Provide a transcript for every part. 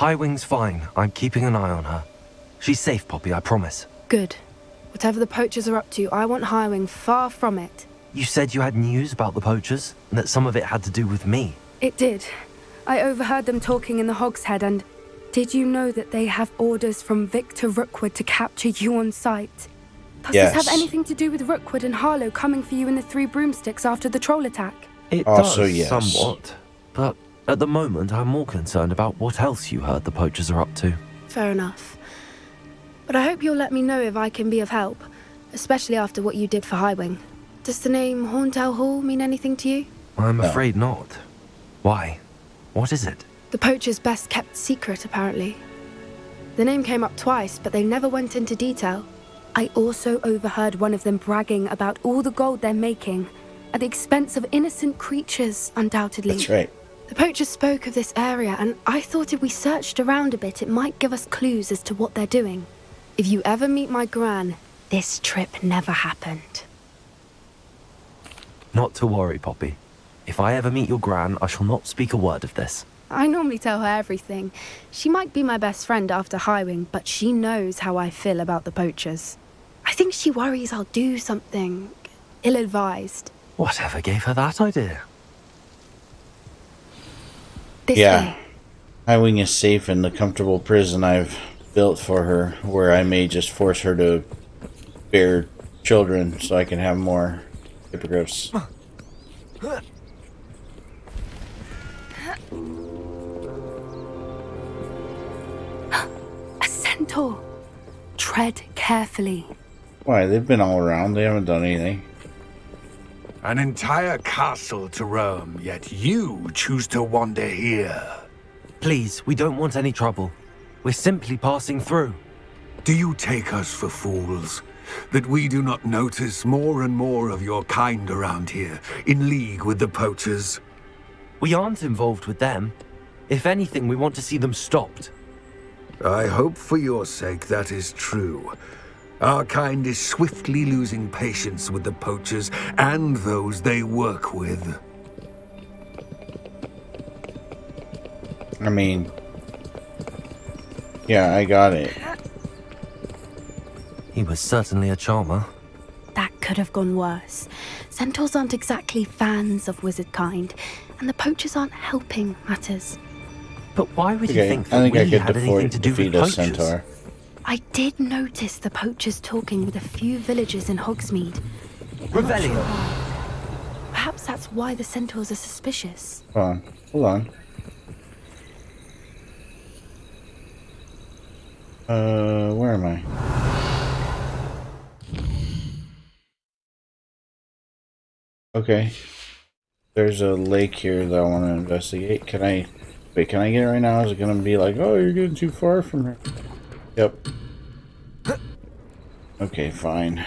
Highwing's fine. I'm keeping an eye on her. She's safe, Poppy, I promise. Good. Whatever the poachers are up to, I want Highwing far from it. You said you had news about the poachers, and that some of it had to do with me. It did. I overheard them talking in the Hogshead, and did you know that they have orders from Victor Rookwood to capture you on sight? Does this have anything to do with Rookwood and Harlow coming for you in the Three Broomsticks after the troll attack? It Also, does, yes. somewhat. But at the moment, I'm more concerned about what else you heard the poachers are up to. Fair enough. But I hope you'll let me know if I can be of help, especially after what you did for Highwing. Does the name Horntail Hall mean anything to you? I'm afraid not. Why? What is it? The poachers' best kept secret, apparently. The name came up twice, but they never went into detail. I also overheard one of them bragging about all the gold they're making, at the expense of innocent creatures, undoubtedly. That's right. The poachers spoke of this area, and I thought if we searched around a bit, it might give us clues as to what they're doing. If you ever meet my gran, this trip never happened. Not to worry, Poppy. If I ever meet your gran, I shall not speak a word of this. I normally tell her everything. She might be my best friend after Highwing, but she knows how I feel about the poachers. I think she worries I'll do something ill-advised. Whatever gave her that idea? This way. Highwing is safe in the comfortable prison I've built for her, where I may just force her to bear children so I can have more hippogriffs. A centaur. Tread carefully. Why? They've been all around. They haven't done anything. An entire castle to roam, yet you choose to wander here. Please, we don't want any trouble. We're simply passing through. Do you take us for fools? That we do not notice more and more of your kind around here, in league with the poachers? We aren't involved with them. If anything, we want to see them stopped. I hope for your sake that is true. Our kind is swiftly losing patience with the poachers and those they work with. I mean, yeah, I got it. He was certainly a charmer. That could have gone worse. Centaurs aren't exactly fans of wizard kind, and the poachers aren't helping matters. But why would you think I that think we I could had anything to do with defeat a poachers? centaur. I did notice the poachers talking with a few villagers in Hogsmeade. Revelio! Perhaps that's why the centaurs are suspicious. Hold on. Hold on. Where am I? Okay. There's a lake here that I want to investigate. Can I... Wait, can I get it right now? Is it going to be like, oh, you're getting too far from here? Yep. Okay, fine.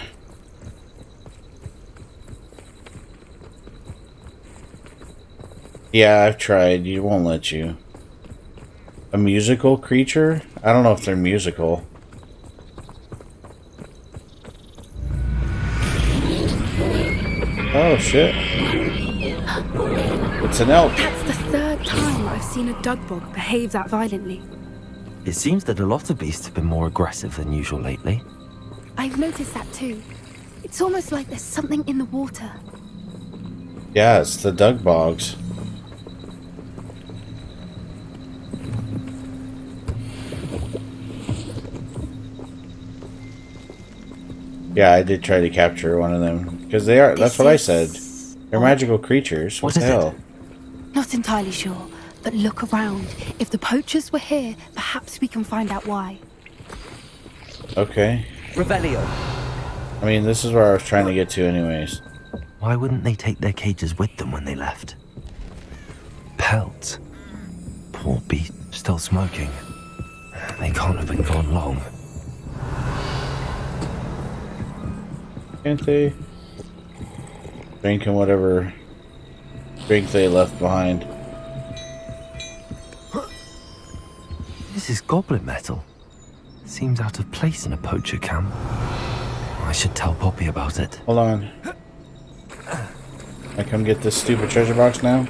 Yeah, I've tried. You won't let you. A musical creature? I don't know if they're musical. Oh, shit. It's an elk. That's the third time I've seen a dugbog behave that violently. It seems that a lot of beasts have been more aggressive than usual lately. I've noticed that too. It's almost like there's something in the water. Yeah, it's the dugbogs. Yeah, I did try to capture one of them. Because they are, that's what I said. They're magical creatures. What the hell? Not entirely sure, but look around. If the poachers were here, perhaps we can find out why. Okay. Revelio! I mean, this is where I was trying to get to anyways. Why wouldn't they take their cages with them when they left? Pelts. Poor beast, still smoking. They can't have been gone long. Can't they? Drinking whatever drink they left behind. This is goblin metal. Seems out of place in a poacher camp. I should tell Poppy about it. Hold on. I come get this stupid treasure box now?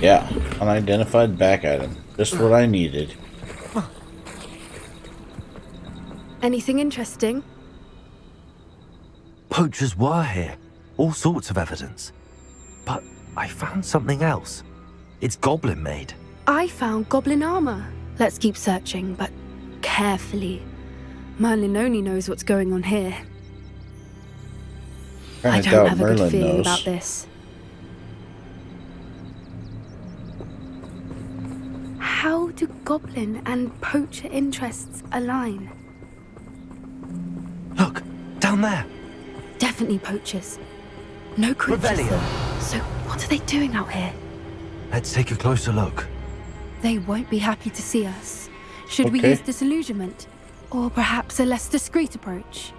Yeah, unidentified back item. Just what I needed. Anything interesting? Poachers were here. All sorts of evidence. But I found something else. It's goblin made. I found goblin armor. Let's keep searching, but carefully. Merlin only knows what's going on here. I don't have a good feeling about this. How do goblin and poacher interests align? Look, down there. Definitely poachers. No creatures. Revelio. So what are they doing out here? Let's take a closer look. They won't be happy to see us. Should we use disillusionment? Or perhaps a less discreet approach?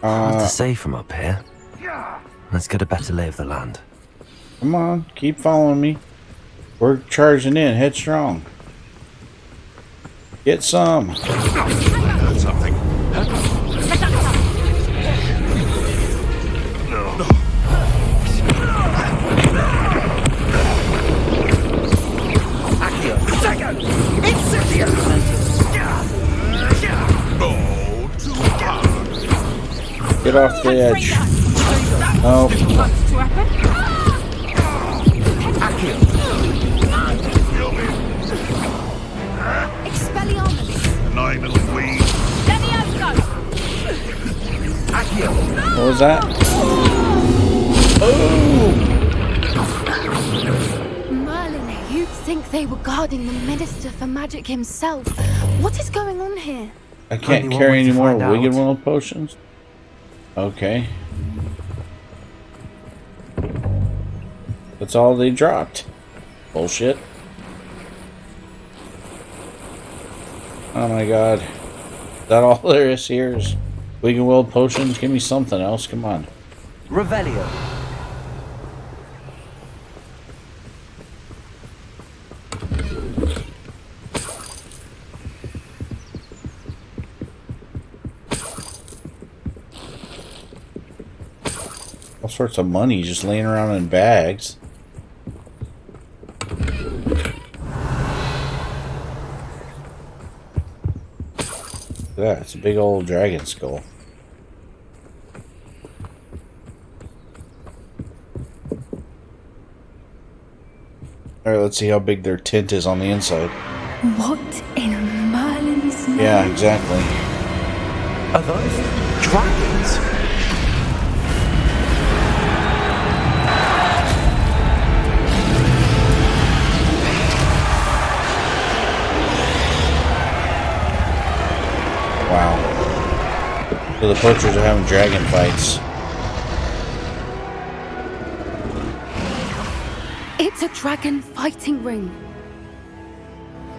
Hard to say from up here. Let's get a better lay of the land. Come on, keep following me. We're charging in, headstrong. Get some. I heard something. No. Get off the edge. Oh. Annoying little weed. What was that? Oh! Merlin, you'd think they were guarding the Minister for Magic himself. What is going on here? I can't carry any more Wicked World potions. Okay. That's all they dropped. Bullshit. Oh my god. Is that all there is here? Is Wicked World potions? Give me something else. Come on. Revelio. All sorts of money just laying around in bags. Yeah, it's a big old dragon skull. Alright, let's see how big their tent is on the inside. What in Merlin's name? Yeah, exactly. Are those dragons? Wow. So the poachers are having dragon fights. It's a dragon fighting ring.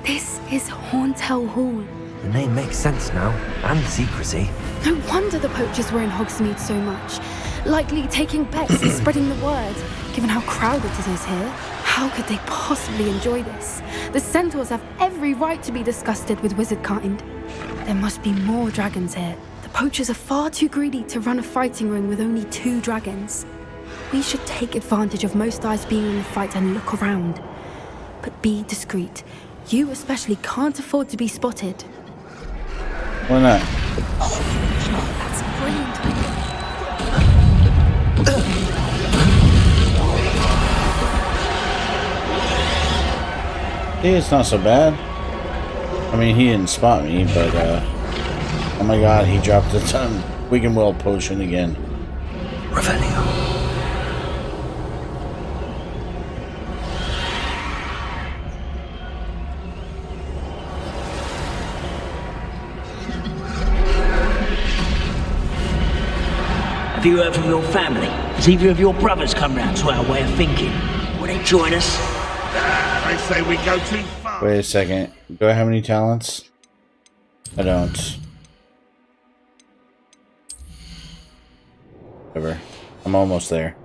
This is Hauntel Hall. The name makes sense now, and the secrecy. No wonder the poachers were in Hogsmeade so much. Likely taking bets and spreading the word, given how crowded it is here. How could they possibly enjoy this? The Centaurs have every right to be disgusted with wizard kind. There must be more dragons here. The poachers are far too greedy to run a fighting ring with only 2 dragons. We should take advantage of most eyes being in the fight and look around. But be discreet. You especially can't afford to be spotted. Why not? That's brilliant. Yeah, it's not so bad. I mean, he didn't spot me, but, oh my god, he dropped a ton. Wicked World potion again. Revelio. Have you heard from your family? Has either of your brothers come round to our way of thinking? Will they join us? They say we go too far. Wait a second. Do I have any talents? I don't. Whatever. I'm almost there.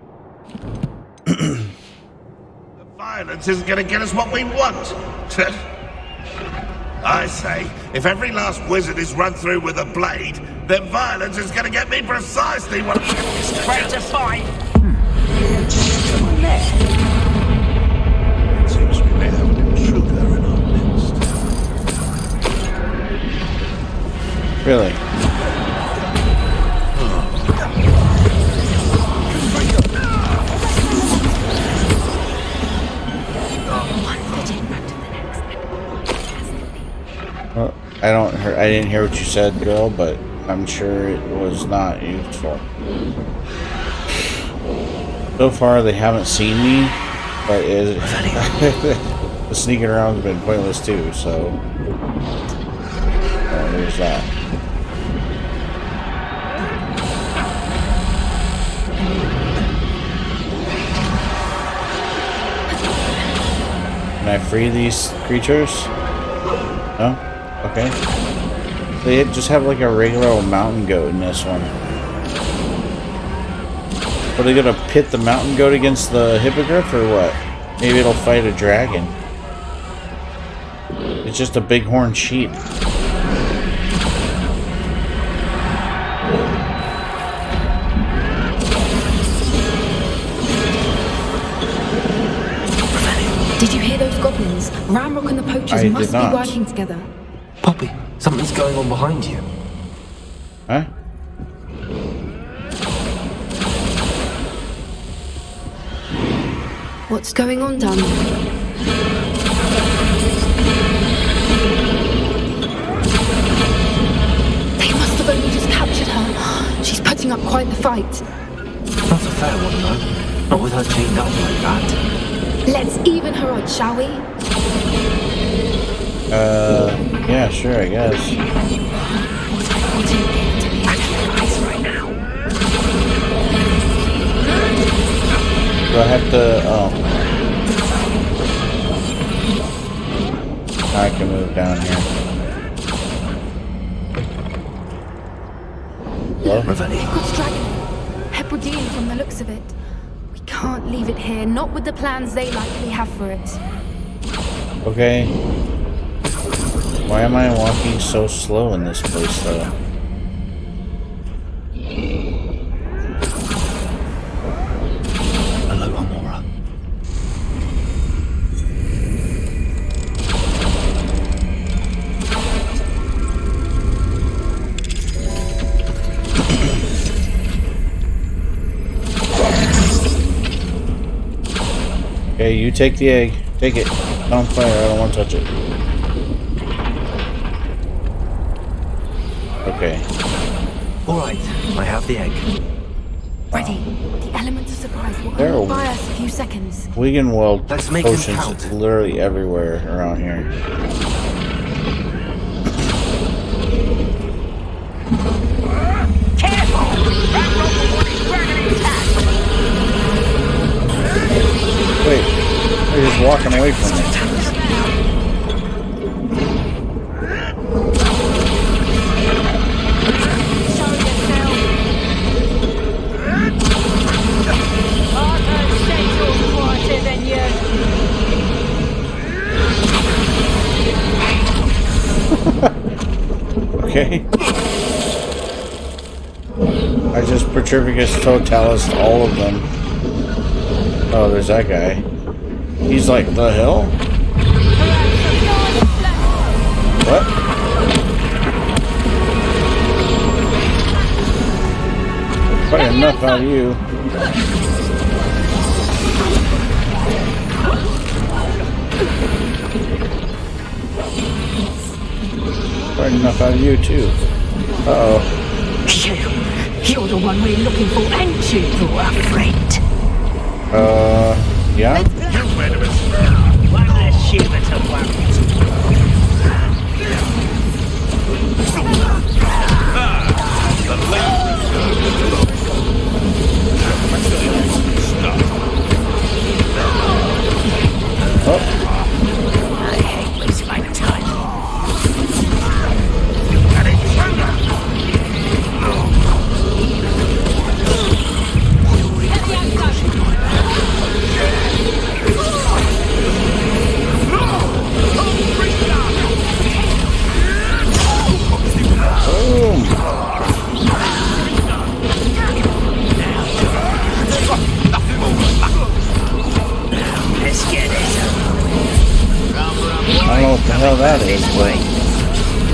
The violence isn't going to get us what we want. I say, if every last wizard is run through with a blade, then violence is going to get me precisely what I'm Ready to fight? Seems Really? Well, I didn't hear what you said, girl, but I'm sure it was not useful. So far, they haven't seen me, but the sneaking around has been pointless too. So there's that. Can I free these creatures? No? Okay. They just have like a regular old mountain goat in this one. Are they gonna pit the mountain goat against the hippogriff or what? Maybe it'll fight a dragon. It's just a bighorn sheep. Did you hear those goblins? Ramrock and the poachers must be working together. Poppy, something's going on behind you. Huh? What's going on down there? They must have only just captured her. She's putting up quite the fight. Not a fair one, though. Not with her chained up like that. Let's even her odds, shall we? Yeah, sure, I guess. Do I have to, I can move down here. Hello? They've got dragon. Hebridean from the looks of it. We can't leave it here, not with the plans they likely have for it. Okay. Why am I walking so slow in this place, though? Hello, Amora. Okay, you take the egg. Take it. It's on fire. I don't want to touch it. Okay. All right, I have the egg. Ready. The element of surprise will There only we- buy us a few seconds. Wiggenweld Let's make him potions. count. It's literally everywhere around here. Careful! That rope will want his dragon intact! Wait, they're just walking away from me. Show yourself! Arthur Central's quieter than you. Okay. I just Petrificus Totalis all of them. Oh, there's that guy. He's like, the hell? What? Quite enough out of you. Quite enough out of you too. Uh-oh. You're the one we're looking for, ain't you, poor friend? Yeah? One less shiver to worry. I hate wasting my time. Let's get it. I don't know what the hell that is, but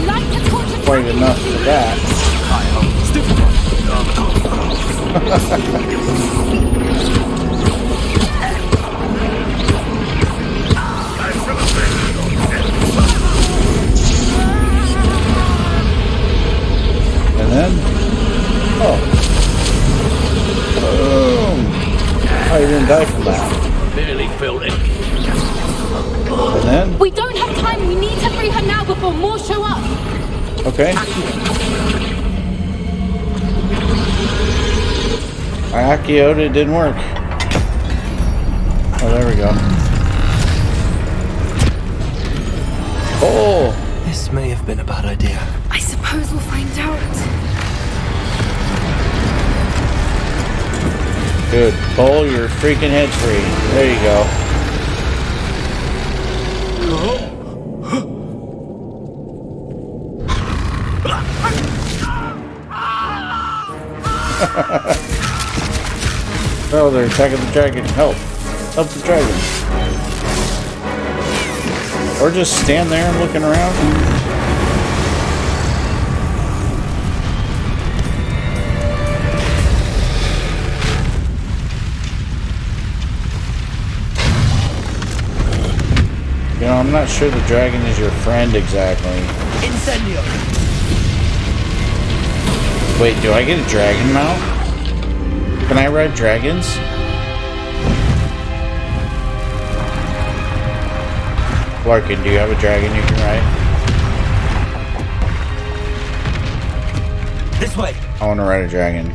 Light the torch quite enough for that. And then, oh, boom! I didn't die from that. Barely felt it. And then, We don't have time. We need to free her now before more show up. okay. I Akio'd, it didn't work. Oh, there we go. Oh! This may have been a bad idea. I suppose we'll find out. Good. Pull your freaking head free. There you go. Oh, they're attacking the dragon. Help. Help the dragon. Or just stand there and looking around. You know, I'm not sure the dragon is your friend exactly. Incendio. Wait, do I get a dragon mount? Can I ride dragons? Larkin, do you have a dragon you can ride? This way. I want to ride a dragon.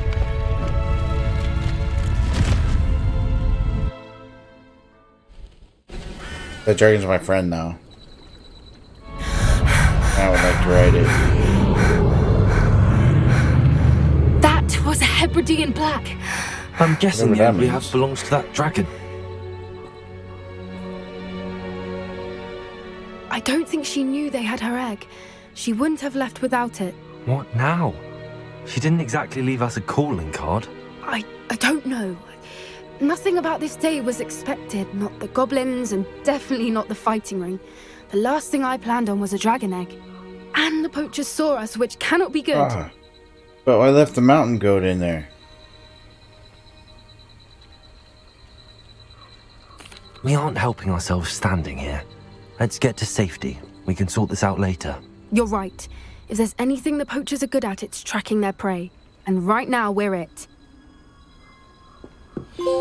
That dragon's my friend now. I would like to ride it. That was a Hebridean black. I'm guessing Whatever that we means. have belongs to that dragon. I don't think she knew they had her egg. She wouldn't have left without it. What now? She didn't exactly leave us a calling card. I don't know. Nothing about this day was expected. Not the goblins, and definitely not the fighting ring. The last thing I planned on was a dragon egg. And the poachers saw us, which cannot be good. Ah, but I left the mountain goat in there. We aren't helping ourselves standing here. Let's get to safety. We can sort this out later. You're right. If there's anything the poachers are good at, it's tracking their prey. And right now, we're it.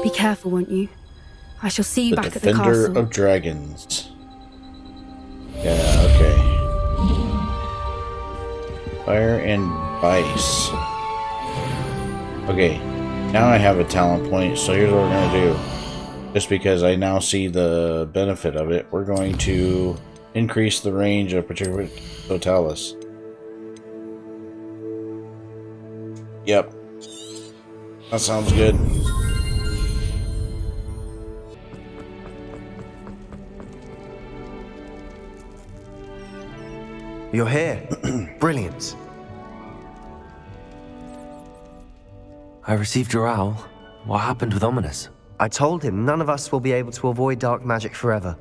Be careful, won't you? I shall see you The back at the Defender castle. of Dragons. Yeah, okay. Fire and Vice. Okay, now I have a talent point, so here's what we're going to do. Just because I now see the benefit of it, we're going to increase the range of particular totalis. Yep. That sounds good. You're here. Brilliant. I received your owl. What happened with Ominous? I told him none of us will be able to avoid dark magic forever.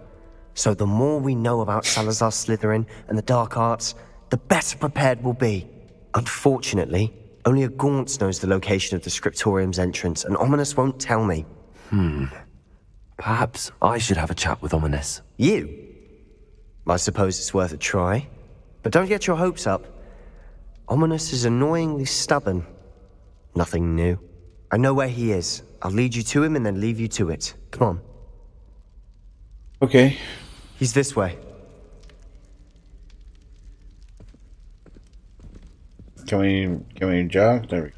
So the more we know about Salazar Slytherin and the dark arts, the better prepared we'll be. Unfortunately, only a Gaunt knows the location of the Scriptorium's entrance, and Ominous won't tell me. Perhaps I should have a chat with Ominous. You? I suppose it's worth a try. But don't get your hopes up. Ominous is annoyingly stubborn. Nothing new. I know where he is. I'll lead you to him and then leave you to it. Come on. Okay. He's this way. Can we jog? There we go.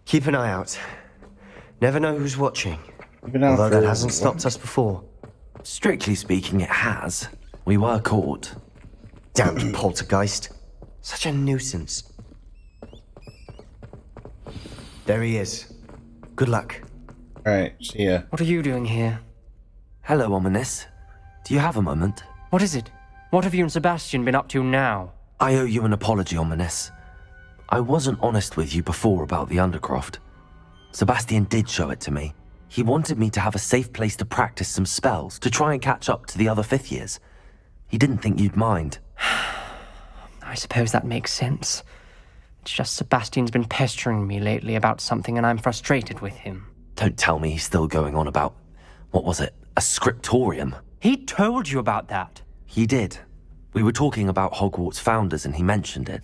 Keep an eye out. Never know who's watching. Been out Although for- that hasn't stopped us before. Strictly speaking, it has. We were caught. Damned poltergeist. Such a nuisance. There he is. Good luck. Alright, see ya. What are you doing here? Hello, Ominous. Do you have a moment? What is it? What have you and Sebastian been up to now? I owe you an apology, Ominous. I wasn't honest with you before about the Undercroft. Sebastian did show it to me. He wanted me to have a safe place to practice some spells, to try and catch up to the other 5th years. He didn't think you'd mind. I suppose that makes sense. It's just Sebastian's been pestering me lately about something and I'm frustrated with him. Don't tell me he's still going on about, what was it, a scriptorium? He told you about that. He did. We were talking about Hogwarts founders and he mentioned it.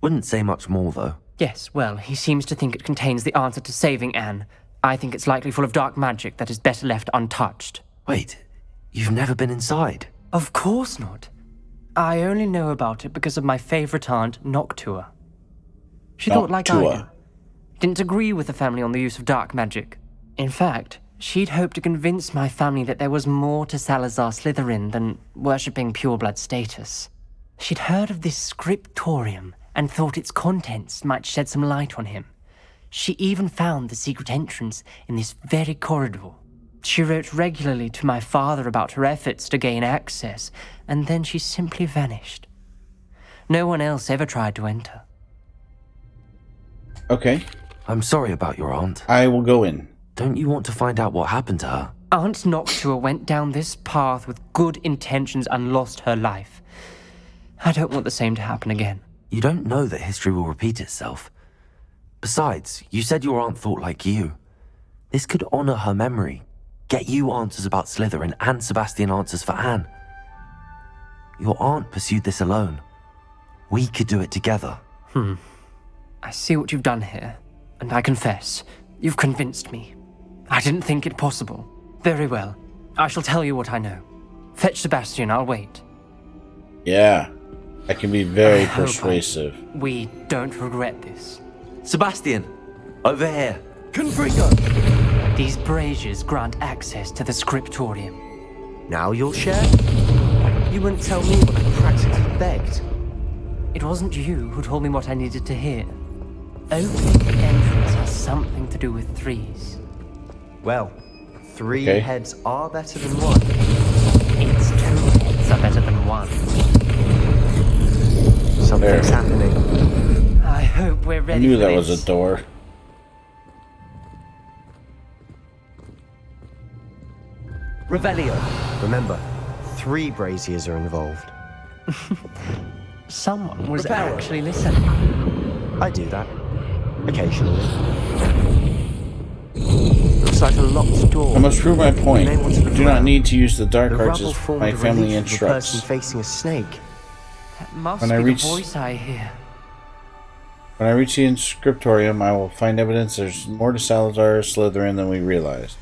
Wouldn't say much more, though. Yes, well, he seems to think it contains the answer to saving Anne. I think it's likely full of dark magic that is better left untouched. Wait, you've never been inside? Of course not. I only know about it because of my favorite aunt, Noctua. She thought like I do. Didn't agree with the family on the use of dark magic. In fact, she'd hoped to convince my family that there was more to Salazar Slytherin than worshipping pureblood status. She'd heard of this scriptorium and thought its contents might shed some light on him. She even found the secret entrance in this very corridor. She wrote regularly to my father about her efforts to gain access, and then she simply vanished. No one else ever tried to enter. Okay. I'm sorry about your aunt. I will go in. Don't you want to find out what happened to her? Aunt Noctua went down this path with good intentions and lost her life. I don't want the same to happen again. You don't know that history will repeat itself. Besides, you said your aunt thought like you. This could honor her memory. Get you answers about Slytherin and Sebastian answers for Anne. Your aunt pursued this alone. We could do it together. I see what you've done here, and I confess, you've convinced me. I didn't think it possible. Very well. I shall tell you what I know. Fetch Sebastian, I'll wait. Yeah. I can be very persuasive. We don't regret this. Sebastian! Over here! Confringo! These braziers grant access to the scriptorium. Now you'll share? You wouldn't tell me what I practically begged. It wasn't you who told me what I needed to hear. Opening the entrance has something to do with threes. Well, three Okay. heads are better than one. Its 2 heads are better than 1. Something's happening. I hope we're I ready knew for that this. was a door. Revelio. Remember, 3 braziers are involved. Someone was Reparo. actually listening. I do that. Occasionally. Looks like a locked door. I must prove my point. You may want to look Do not around. need to use the dark The arts rubble as formed my a family relief of a instructs. person facing a snake. That must When be I reach- the voice I hear. When I reach the inscriptorium, I will find evidence there's more to Salazar Slytherin than we realized.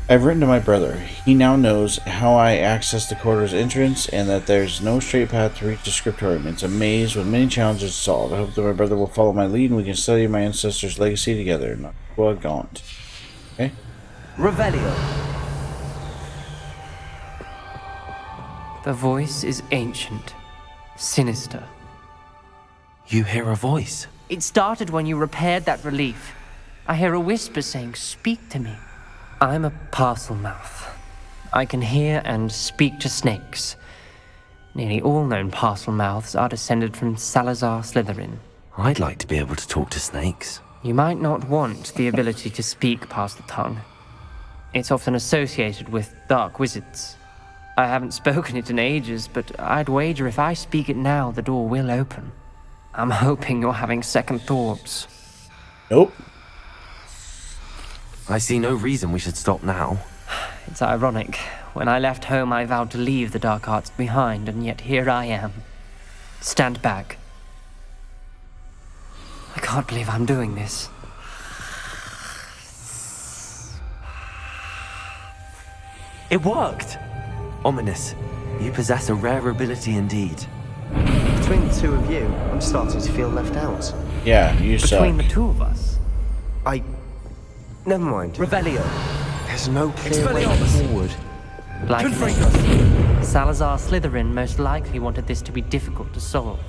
I've written to my brother. He now knows how I access the corridor's entrance and that there's no straight path to reach the scriptorium. It's a maze with many challenges to solve. I hope that my brother will follow my lead and we can study my ancestors' legacy together. Not gaunt. Okay? Revelio. The voice is ancient, sinister. You hear a voice. It started when you repaired that relief. I hear a whisper saying, "Speak to me." I'm a parcel mouth. I can hear and speak to snakes. Nearly all known parcel mouths are descended from Salazar Slytherin. I'd like to be able to talk to snakes. You might not want the ability to speak past the tongue. It's often associated with dark wizards. I haven't spoken it in ages, but I'd wager if I speak it now, the door will open. I'm hoping you're having second thoughts. Nope. I see no reason we should stop now. It's ironic. When I left home, I vowed to leave the dark arts behind, and yet here I am. Stand back. I can't believe I'm doing this. It worked! Ominous. You possess a rare ability indeed. Between the 2 of you, I'm starting to feel left out. Yeah, you suck. Between the 2 of us. Never mind. Revelio. There's no clear way Expelliarmus. forward. Like me, Salazar Slytherin most likely wanted this to be difficult to solve.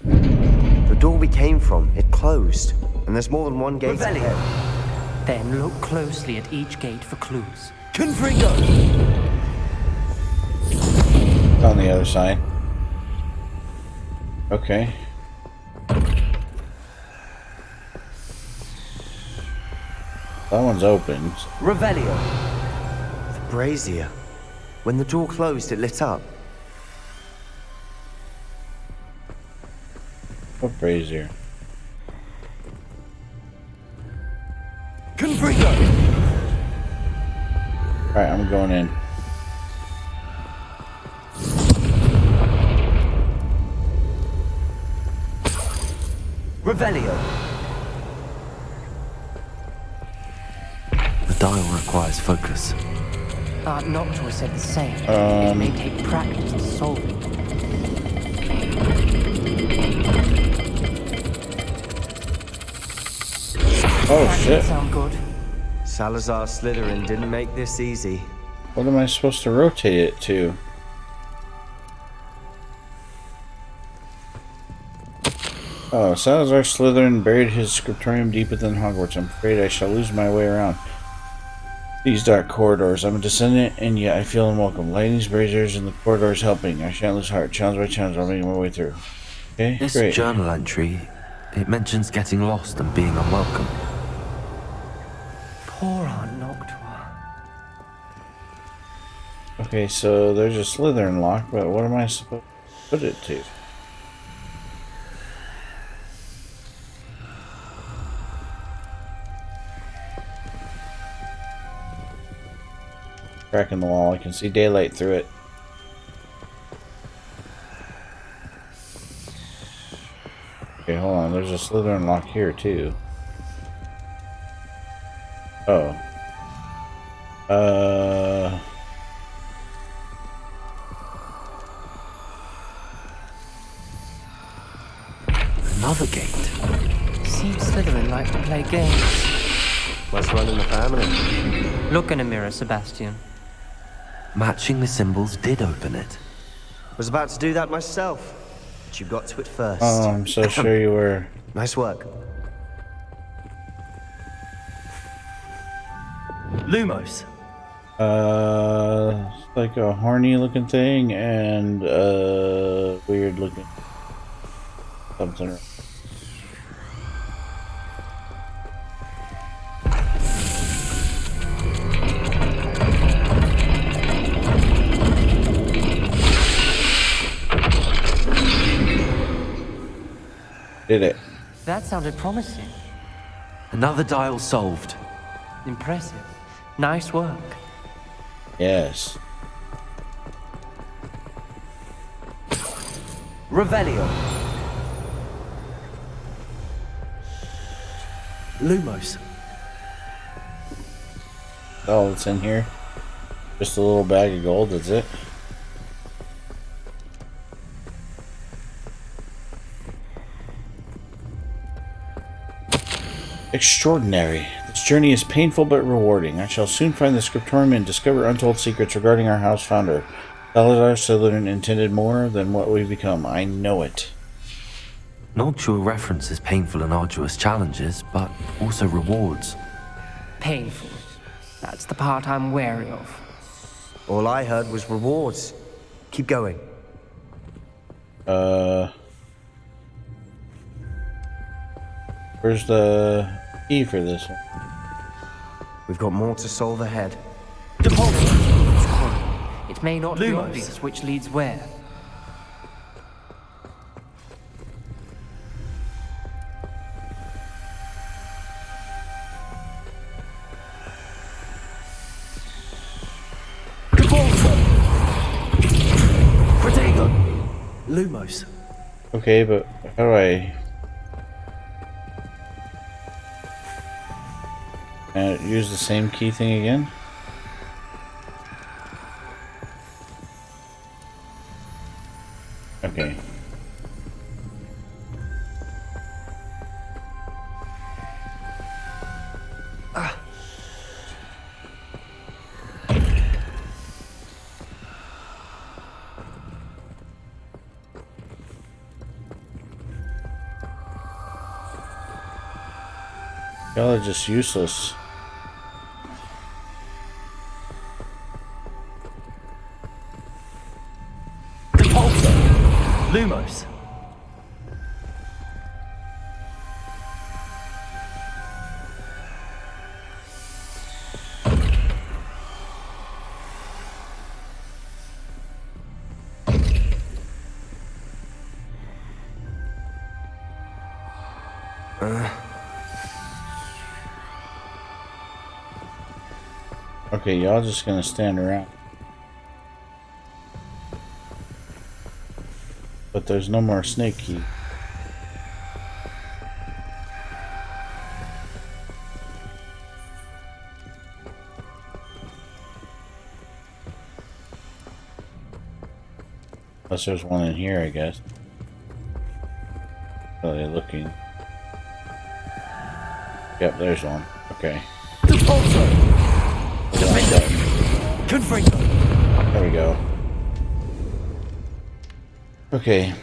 The door we came from, it closed. And there's more than one gate ahead. Then look closely at each gate for clues. Confringo! It's on the other side. Okay. That one's opened. Revelio. The brazier. When the door closed, it lit up. What brazier? Confringo! Alright, I'm going in. Revelio. The dial requires focus. Noctua said the same. It may take practice to solve it. Oh That shit. didn't sound good. Salazar Slytherin didn't make this easy. What am I supposed to rotate it to? Oh, Salazar Slytherin buried his scriptorium deep within Hogwarts. I'm afraid I shall lose my way around these dark corridors. I'm a descendant, and yet I feel unwelcome. Lighting these braziers in the corridors helping. I shan't lose heart. Challenge by challenge, I'll make my way through. Okay, This great. journal entry, it mentions getting lost and being unwelcome. Poor Aunt Noctua. Okay, so there's a Slytherin lock, but what am I supposed to put it to? Crack in the wall. I can see daylight through it. Okay, hold on. There's a Slytherin lock here, too. Oh. Another gate. Seems Slytherin like to play games. Must run in the family. Look in a mirror, Sebastian. Matching the symbols did open it. Was about to do that myself, but you got to it first. Oh, I'm so sure you were. Nice work. Lumos. It's like a horny looking thing and weird looking something. Did it? That sounded promising. Another dial solved. Impressive. Nice work. Yes. Revelio. Lumos. Oh, it's in here. Just a little bag of gold, that's it. Extraordinary. This journey is painful but rewarding. I shall soon find the scriptorium and discover untold secrets regarding our house founder. Salazar Slytherin intended more than what we've become. I know it. Noctua references painful and arduous challenges, but also rewards. Painful. That's the part I'm wary of. All I heard was rewards. Keep going. Where's the key for this one? We've got more to solve ahead. It may not be Lumos. obvious which leads where. Lumos. Okay, but how do I... use the same key thing again? Okay. Y'all are just useless. Lumos. Okay, y'all just gonna stand around. But there's no more snake key. Unless there's one in here, I guess. Are they looking? Yep, there's one. Okay. There we go. Okay.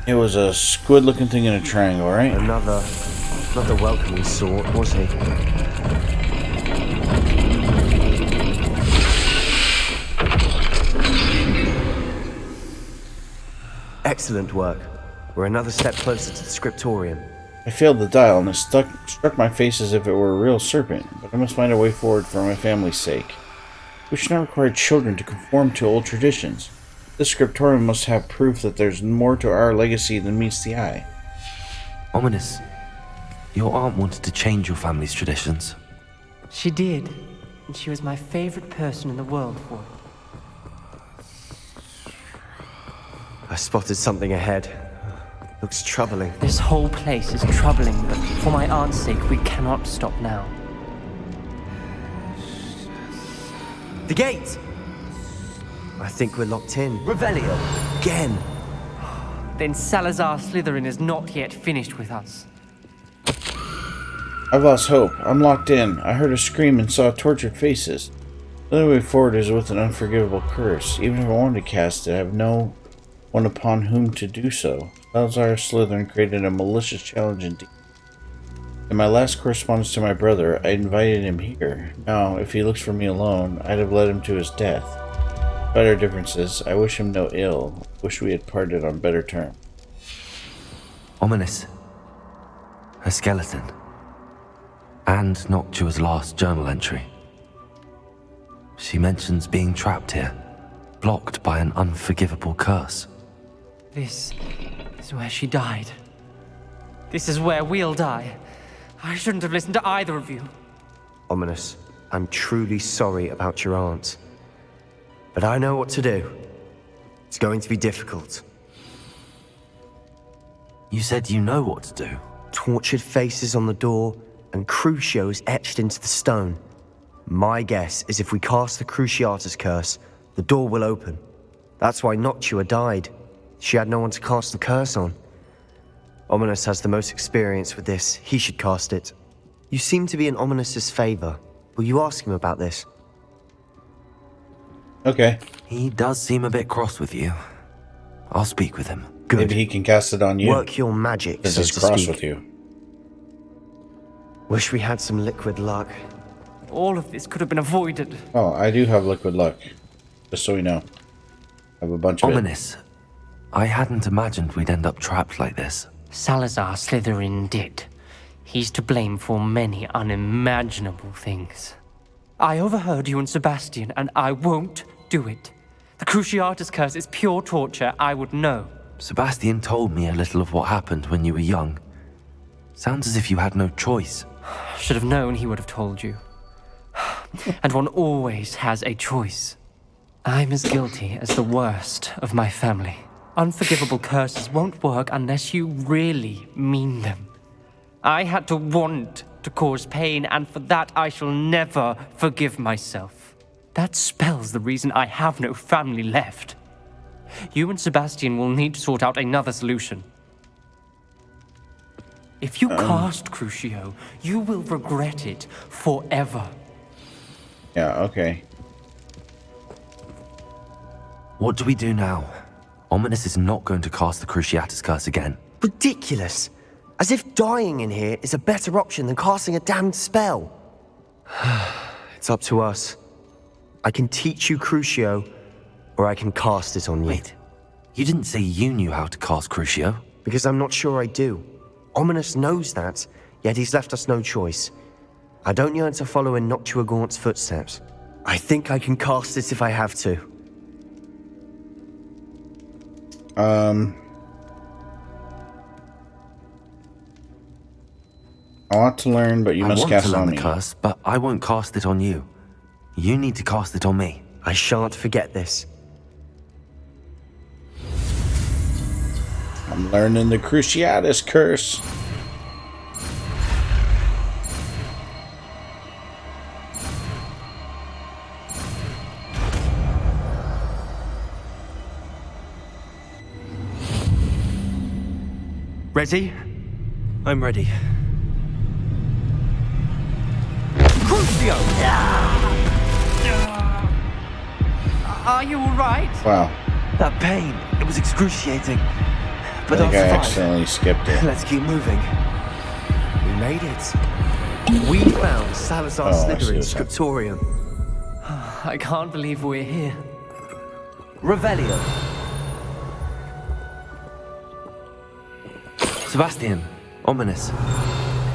It was a squid-looking thing in a triangle, right? Another welcoming sort, was he? Excellent work. We're another step closer to the scriptorium. I failed the dial and it struck my face as if it were a real serpent, but I must find a way forward for my family's sake. We should not require children to conform to old traditions. This scriptorium must have proof that there's more to our legacy than meets the eye. Ominous. Your aunt wanted to change your family's traditions. She did, and she was my favorite person in the world for it. I spotted something ahead. Looks troubling. This whole place is troubling, but for my aunt's sake, we cannot stop now. The gate! I think we're locked in. Revelio! Again! Then Salazar Slytherin is not yet finished with us. I've lost hope. I'm locked in. I heard a scream and saw tortured faces. The only way forward is with an unforgivable curse. Even if I wanted to cast it, I have no one upon whom to do so. Salazar Slytherin created a malicious challenge indeed. In my last correspondence to my brother, I invited him here. Now, if he looks for me alone, I'd have led him to his death. Despite our differences, I wish him no ill. Wish we had parted on better terms. Ominous. A skeleton. And Noctua's last journal entry. She mentions being trapped here, blocked by an unforgivable curse. This is where she died. This is where we'll die. I shouldn't have listened to either of you. Ominous, I'm truly sorry about your aunt. But I know what to do. It's going to be difficult. You said you know what to do. Tortured faces on the door and Crucios etched into the stone. My guess is if we cast the Cruciatus curse, the door will open. That's why Noctua died. She had no one to cast the curse on. Ominous has the most experience with this. He should cast it. You seem to be in Ominous's favor. Will you ask him about this? Okay. He does seem a bit cross with you. I'll speak with him. Good. Maybe he can cast it on you. Work your magic, This so is to cross speak. with you. Wish we had some liquid luck. All of this could have been avoided. Oh, I do have liquid luck. Just so you know. I have a bunch of it. Ominous. I hadn't imagined we'd end up trapped like this. Salazar Slytherin did. He's to blame for many unimaginable things. I overheard you and Sebastian, and I won't do it. The Cruciatus curse is pure torture, I would know. Sebastian told me a little of what happened when you were young. Sounds as if you had no choice. Should have known he would have told you. And one always has a choice. I'm as guilty as the worst of my family. Unforgivable curses won't work unless you really mean them. I had to want to cause pain, and for that I shall never forgive myself. That spells the reason I have no family left. You and Sebastian will need to sort out another solution. If you cast Crucio, you will regret it forever. Yeah, okay. What do we do now? Ominous is not going to cast the Cruciatus curse again. Ridiculous! As if dying in here is a better option than casting a damned spell. It's up to us. I can teach you Crucio, or I can cast it on you. Wait, you didn't say you knew how to cast Crucio? Because I'm not sure I do. Ominous knows that, yet he's left us no choice. I don't yearn to follow in Noctua Gaunt's footsteps. I think I can cast it if I have to. I want to learn, but you must cast it on me. I want to learn the curse, but I won't cast it on you. You need to cast it on me. I shan't forget this. I'm learning the Cruciatus curse. Ready? I'm ready. Crucio! Are you alright? Wow. That pain, it was excruciating. I But think I I'll survive. accidentally skipped it. Let's keep moving. We made it. We found Salazar Oh, I see Slytherin's what's happening. scriptorium. I can't believe we're here. Revelio. Sebastian, ominous.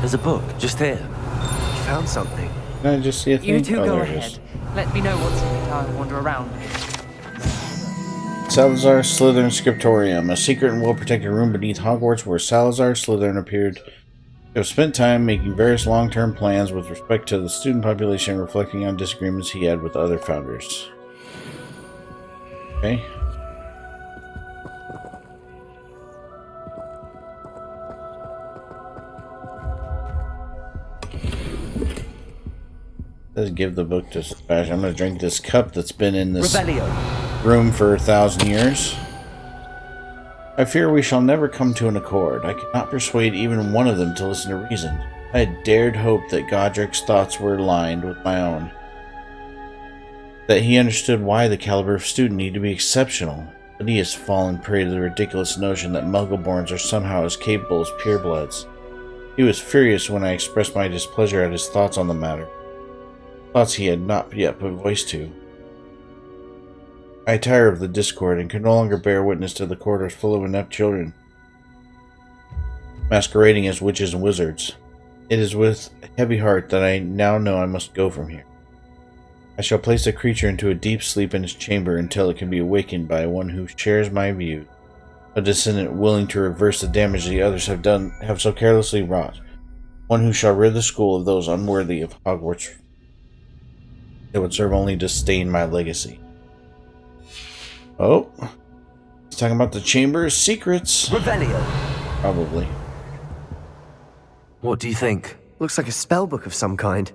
There's a book just here. You found something. Can I just see a thing? You two Oh, go there it is. ahead. Let me know what's in it. I'll wander around. Salazar Slytherin Scriptorium, a secret and well-protected room beneath Hogwarts where Salazar Slytherin appeared to have spent time making various long-term plans with respect to the student population, reflecting on disagreements he had with other founders. Okay. Let's give the book to Sebastian. I'm going to drink this cup that's been in this room for 1,000 years. I fear we shall never come to an accord. I cannot persuade even one of them to listen to reason. I had dared hope that Godric's thoughts were aligned with my own. That he understood why the caliber of student needed to be exceptional. But he has fallen prey to the ridiculous notion that Muggleborns are somehow as capable as purebloods. He was furious when I expressed my displeasure at his thoughts on the matter. Thoughts he had not yet put voice to. I tire of the discord and can no longer bear witness to the corridors full of inept children, masquerading as witches and wizards. It is with a heavy heart that I now know I must go from here. I shall place the creature into a deep sleep in its chamber until it can be awakened by one who shares my view, a descendant willing to reverse the damage the others have so carelessly wrought, one who shall rid the school of those unworthy of Hogwarts. It would serve only to stain my legacy. Oh, he's talking about the Chamber of Secrets. Revelio. Probably. What do you think? Looks like a spell book of some kind.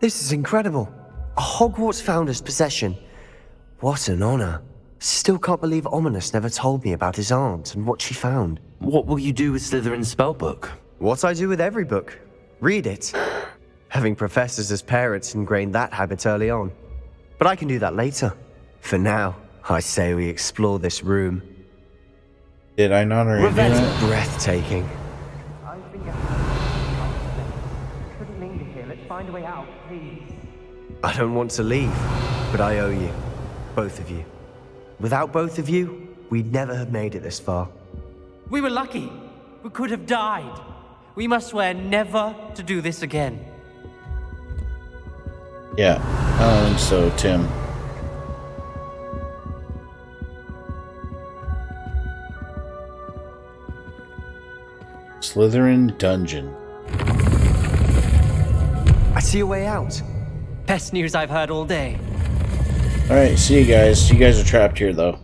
This is incredible. A Hogwarts founder's possession. What an honor. Still can't believe Ominous never told me about his aunt and what she found. What will you do with Slytherin's spellbook? What I do with every book. Read it. Having professors as parents ingrained that habit early on. But I can do that later. For now, I say we explore this room. Did I not already do that? Breathtaking. Couldn't linger here. Let's find a way out, please. I don't want to leave, but I owe you. Both of you. Without both of you, we'd never have made it this far. We were lucky. We could have died. We must swear never to do this again. Yeah, I don't think so, Tim. Slytherin Dungeon. I see a way out. Best news I've heard all day. Alright, see you guys. You guys are trapped here, though.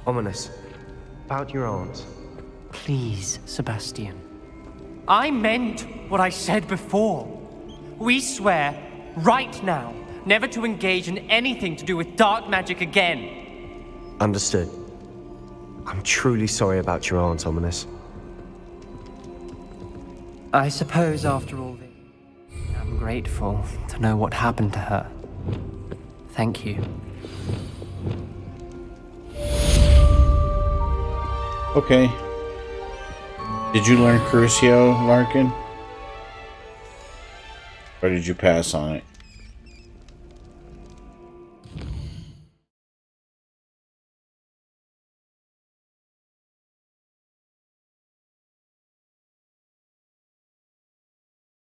Ominous. About your aunt. Please, Sebastian. I meant what I said before. We swear, right now, never to engage in anything to do with dark magic again. Understood. I'm truly sorry about your aunt, Ominous. I suppose after all this, I'm grateful to know what happened to her. Thank you. Okay. Did you learn Crucio, Larkin? Or did you pass on it?